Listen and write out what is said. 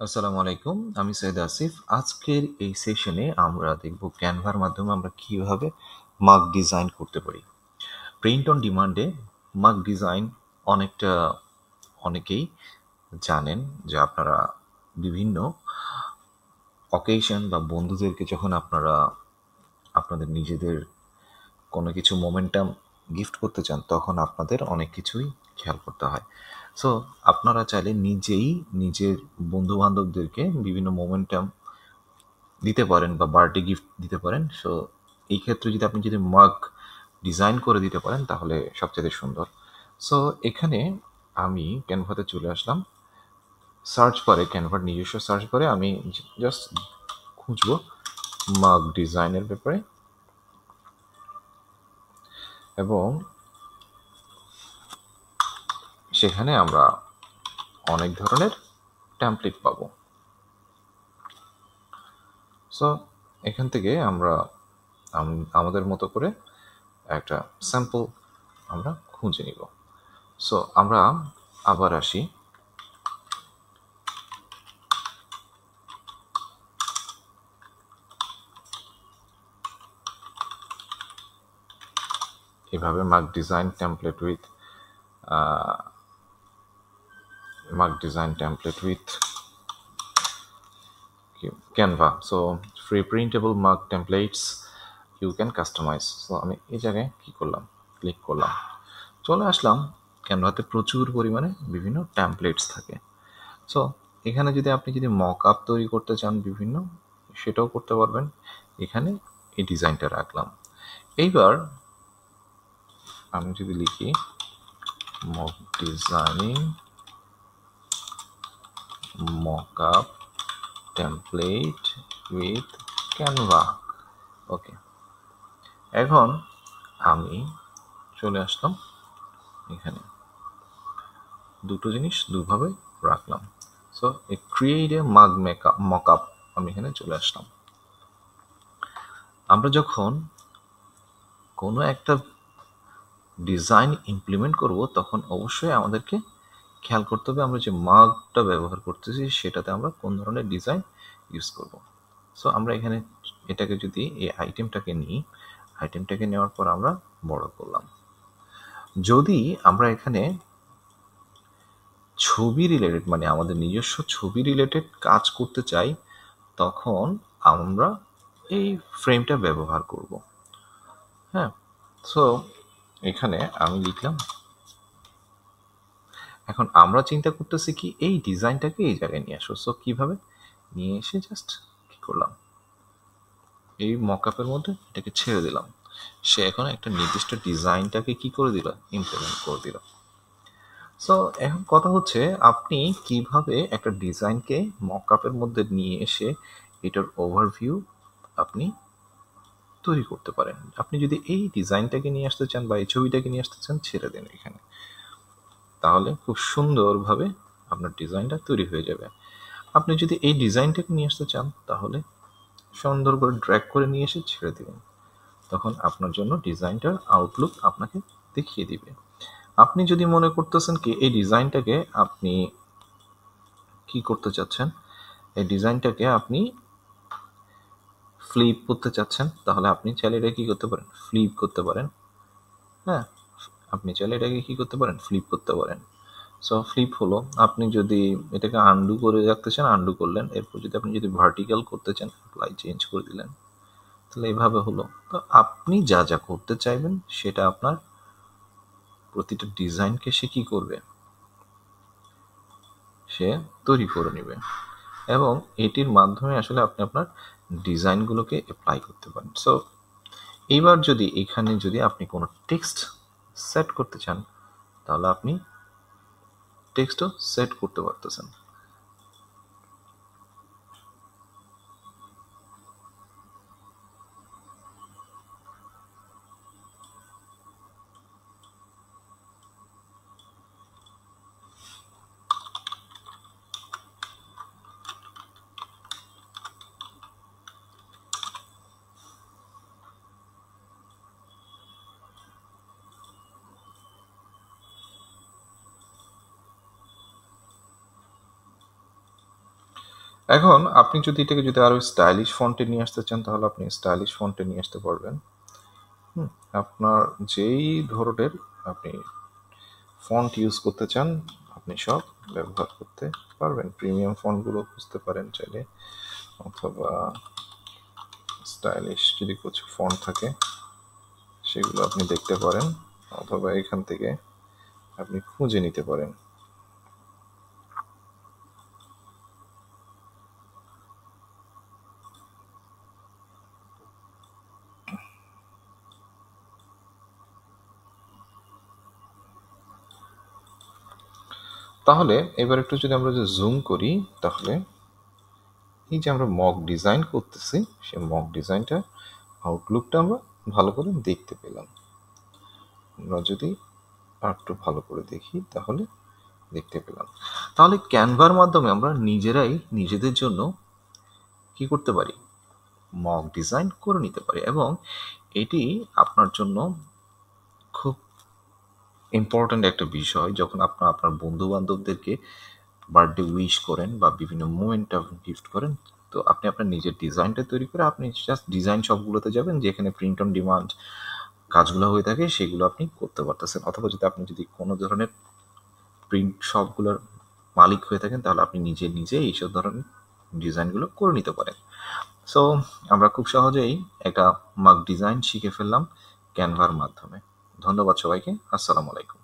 আসসালামু আলাইকুম। আমি সৈয়দ আসিফ। আজকের এই সেশনে আমরা দেখব ক্যানভার মাধ্যমে আমরা কিভাবে মাগ ডিজাইন করতে পারি। প্রিন্ট অন ডিমান্ডে মাগ ডিজাইন অনেকটা অনেকেই জানেন যে আপনারা বিভিন্ন অকেশন বা বন্ধুদেরকে যখন আপনারা আপনাদের নিজেদের কোনো কিছু মোমেন্টাম গিফট করতে চান তখন আপনাদের অনেক কিছুই খেয়াল করতে হয়। সো আপনারা চাইলে নিজেই নিজের বন্ধু-বান্ধবদেরকে বিভিন্ন মোমেন্টাম দিতে পারেন বা বার্থডে গিফট দিতে পারেন। সো এই ক্ষেত্রে যদি আপনি যদি মাগ ডিজাইন করে দিতে পারেন তাহলে সবচেয়ে সুন্দর। সো এখানে আমি ক্যানভাতে চলে আসলাম। সার্চ বারে ক্যানভার নিজস্ব সার্চ বারে আমি জাস্ট খুঁজবো মাগ ডিজাইনের ব্যাপারে এবং সেখানে আমরা অনেক ধরনের টেমপ্লেট পাবো। সো এখান থেকে আমরা আমাদের মতো করে একটা স্যাম্পল আমরা খুঁজে নিব। সো আমরা আবার আসি। এভাবে mark design template with Canva. So free printable mark templates you can customize. So আমি এই জায়গায় কি করলাম, ক্লিক করলাম, চলে আসলাম। ক্যানভাতে প্রচুর পরিমাণে বিভিন্ন টেমপ্লেটস থাকে। সো এখানে যদি মক আপ তৈরি করতে চান বিভিন্ন, সেটাও করতে পারবেন। এখানে এই ডিজাইনটা রাখলাম। এইবার আমি যদি লিখি mock designing mockup template with Canva, okay. এখন আমি চলে আসলাম এখানে, দুটো জিনিস দুভাবে রাখলাম। সো ক্রিয়েট এ মক-আপ আমি এখানে চলে আসলাম। আমরা যখন কোনো একটা ডিজাইন ইমপ্লিমেন্ট করব তখন অবশ্যই আমাদেরকে খেয়াল করতে হবে আমরা যে মাগটা ব্যবহার করতেছি সেটাতে আমরা কোন ধরনের ডিজাইন ইউজ করব। সো আমরা এখানে এটাকে যদি এই আইটেমটাকে নিই, আইটেমটাকে নেওয়ার পর আমরা বড় করলাম। যদি আমরা এখানে ছবি রিলেটেড মানে আমাদের নিজস্ব ছবি রিলেটেড কাজ করতে চাই তখন আমরা এই ফ্রেমটা ব্যবহার করব। হ্যাঁ, সো এখানে আমি লিখলাম। এখন আমরা চিন্তা করতেছি কি এই ডিজাইনটাকে এই জায়গায় নিয়ে আসো। সো কিভাবে নিয়ে এসে জাস্ট কি করলাম, এই মকআপের মধ্যে এটাকে ছেড়ে দিলাম। সে এখন একটা নির্দিষ্ট ডিজাইনটাকে কি করে দিল, ইমপ্লিমেন্ট করে দিল। সো এখন কথা হচ্ছে আপনি কিভাবে একটা ডিজাইনকে মকআপের মধ্যে নিয়ে এসে এটার ওভারভিউ আপনি তৈরি করতে পারেন। আপনি যদি এই ডিজাইনটাকে নিয়ে আসতে চান বা এই ছবিটাকে নিয়ে আসতে চান, ছেড়ে দেন এখানে, তাহলে খুব সুন্দরভাবে আপনার ডিজাইনটা তৈরি হয়ে যাবে। আপনি যদি এই ডিজাইনটাকে নিয়ে আসতে চান তাহলে সুন্দর করে ড্র্যাগ করে নিয়ে এসে ছেড়ে দিবেন, তখন আপনার জন্য ডিজাইনটার আউটলুক আপনাকে দেখিয়ে দিবে। আপনি যদি মনে করতেছেন কি এই ডিজাইনটাকে আপনি কি করতে চাচ্ছেন, এই ডিজাইনটাকে আপনি ফ্লিপ করতে চাচ্ছেন, তাহলে আপনি চাইলে এটা কি করতে পারেন, ফ্লিপ করতে পারেন। হ্যাঁ, আপনি চাইলে এটাকে কি করতে পারেন, ফ্লিপ করতে পারেন। সো ফ্লিপ হলো, আপনি যদি এটাকে আন্ডু করে রাখতে চান আন্ডু করলেন, এরপর যদি আপনি যদি ভার্টিক্যাল করতে চান অ্যাপ্লাই চেঞ্জ করে দিলেন, তাহলে এইভাবে হলো। তো আপনি যা যা করতে চাইবেন সেটা আপনার প্রতিটা ডিজাইনকে সে কি করবে, সে তৈরি করে নেবে এবং এটির মাধ্যমে আসলে আপনি আপনার ডিজাইনগুলোকে অ্যাপ্লাই করতে পারেন। সো এইবার যদি এখানে যদি আপনি কোনো টেক্সট সেট করতে চান তাহলে আপনি টেক্সটও সেট করতে পারতেছেন। এখন আপনি যদি এটাকে যদি আরো স্টাইলিশ ফন্টে নিয়ে আসতে চান তাহলে আপনি স্টাইলিশ ফন্টে নিয়ে আসতে পারবেন। আপনার যেই ধরনের আপনি ফন্ট ইউজ করতে চান আপনি সব ব্যবহার করতে পারবেন। প্রিমিয়াম ফন্টগুলো খুঁজতে পারেন চাইলে, অথবা স্টাইলিশ যদি কিছু ফন্ট থাকে সেগুলো আপনি দেখতে পারেন, অথবা এখান থেকে আপনি খুঁজে নিতে পারেন। তাহলে এবার একটু যদি আমরা যে জুম করি তাহলে এই যে আমরা মক ডিজাইন করতেছি সেই মক ডিজাইনটা আউটলুকটা আমরা ভালো করে দেখতে পেলাম। আমরা যদি আর একটু ভালো করে দেখি তাহলে দেখতে পেলাম। তাহলে ক্যানভার মাধ্যমে আমরা নিজেরাই নিজেদের জন্য কি করতে পারি, মক ডিজাইন করে নিতে পারি, এবং এটি আপনার জন্য খুব ইম্পর্ট্যান্ট একটা বিষয়। যখন আপনার বন্ধু বান্ধবদেরকে বার্থডে উইশ করেন বা বিভিন্ন মোমেন্ট গিফট করেন, তো আপনি আপনার নিজের ডিজাইনটা তৈরি করে আপনি জাস্ট ডিজাইন শপগুলোতে যাবেন যেখানে প্রিন্ট অন ডিমান্ড কাজগুলো হয়ে থাকে, সেগুলো আপনি করতে পারতেছেন। অথবা আপনি কোনো ধরনের প্রিন্ট শপগুলোর মালিক হয়ে থাকেন তাহলে আপনি নিজে এইসব ধরনের ডিজাইনগুলো করে নিতে পারেন। সো আমরা খুব সহজেই একটা মাগ ডিজাইন শিখে ফেললাম ক্যানভার মাধ্যমে। ধন্যবাদ সবাইকে। আসসালামু আলাইকুম।